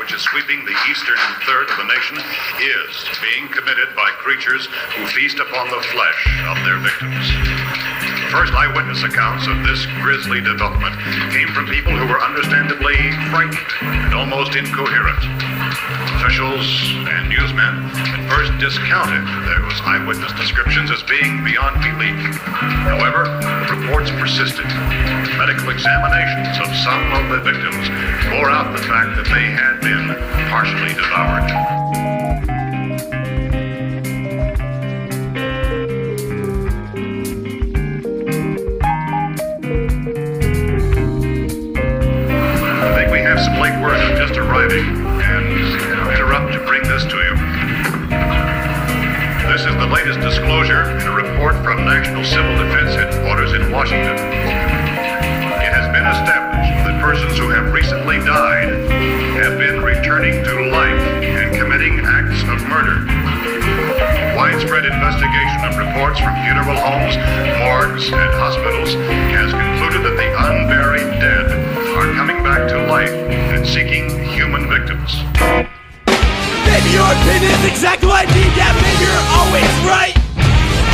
which is sweeping the eastern third of the nation is being committed by creatures who feast upon the flesh of their victims. The first eyewitness accounts of this grisly development came from people who were understandably frightened and almost incoherent. Officials and newsmen at first discounted those eyewitness descriptions as being beyond belief. However, the reports persisted. Medical examinations of some of the victims bore out the fact that they had been partially devoured. I think we have some late word just arriving, and I'll interrupt to bring this to you. This is the latest disclosure in a report from National Civil Defense Headquarters in Washington. It has been established that persons who have recently died have been returning to life and committing acts of murder. Widespread investigation of reports from funeral homes, morgues, and hospitals has concluded that the unburied dead are coming back to life and seeking human victims. Maybe your opinion is exactly what I need, yeah, maybe you're always right.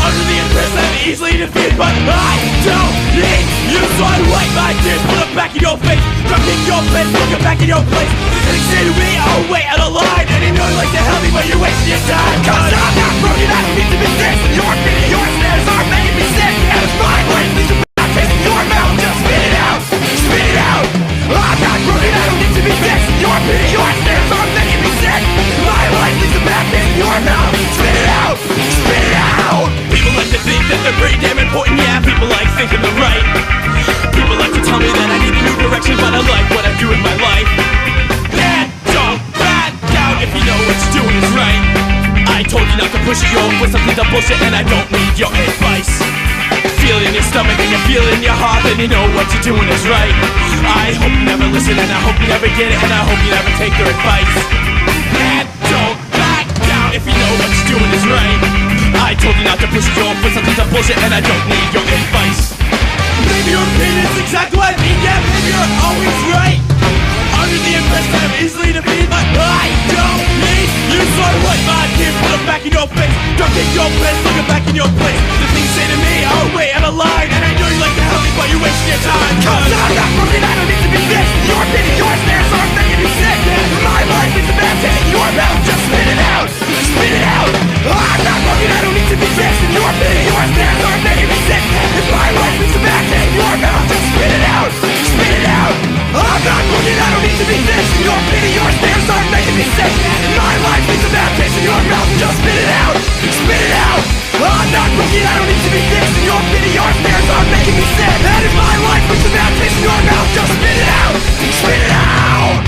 Under the impression I'm easily defeated, but I don't need you, so I wipe my tears, put them back in your face, drop in your face, looking back in your place. And you say to me, oh wait, out of line, and you know you like to help me, but you're wasting your time. Cause I'm not broken, I don't need to be fixed, and your opinion, your snares are making me sick. And it's my life, leaves a bad taste in your mouth, just spit it out, spit it out. I'm not broken, I don't need to be fixed, and your opinion, your snares are making me sick. My life leaves a bad taste in your mouth, spit it out, spit it out. People like to think that they're pretty damn important, yeah, people like thinking they're right. People like to tell me that I need a new direction, but I like what I do in my life. And don't back down if you know what you're doing is right. I told you not to push it, you're with something to bullshit, and I don't need your advice. Feel it in your stomach and you feel it in your heart, and you know what you're doing is right. I hope you never listen, and I hope you never get it, and I hope you never take their advice. And don't back down if you know what you're doing is right. I told you not to push it, you're with something to bullshit, and I don't need your advice. Maybe your opinion is exactly what I mean, yeah, maybe you're always right. Under the impression I'm easily defeated, but I don't need you, so I wipe my tears, put them back in your face, drop in your place, looking back in your place. The things say to me, oh wait, I'm alive, and I know you like to help me, but you're wasting your time. Cause I'm not broken, I don't need to be fixed, your opinion, your snares are making me sick. My life is a bad taste in your mouth, just spit it out, spit it out. I'm not broken, I don't need to be fixed, and your opinion, your snares are making me sick. If my life is a bad taste in your mouth, just spit it out, spit it out. I'm not broken, I don't need to be fixed, and your opinion, your snares are making me sick. If my life is a bad taste in your mouth, just spit it out, spit it out. I'm not broken, I don't need to be fixed, and your opinion, your snares are making me sick. And if my life is a bad taste in your mouth, just spit it out, spit it out.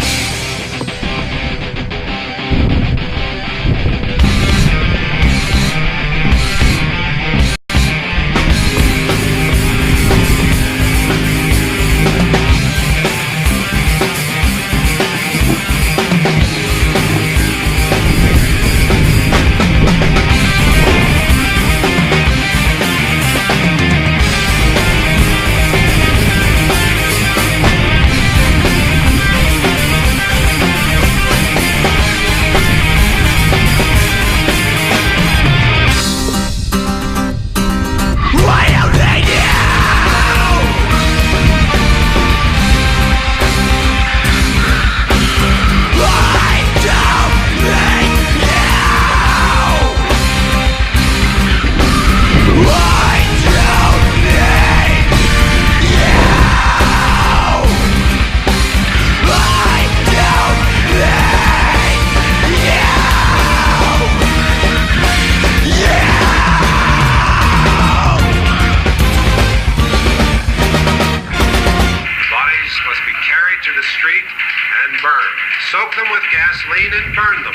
Soak them with gasoline and burn them.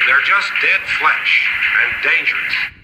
They're just dead flesh and dangerous.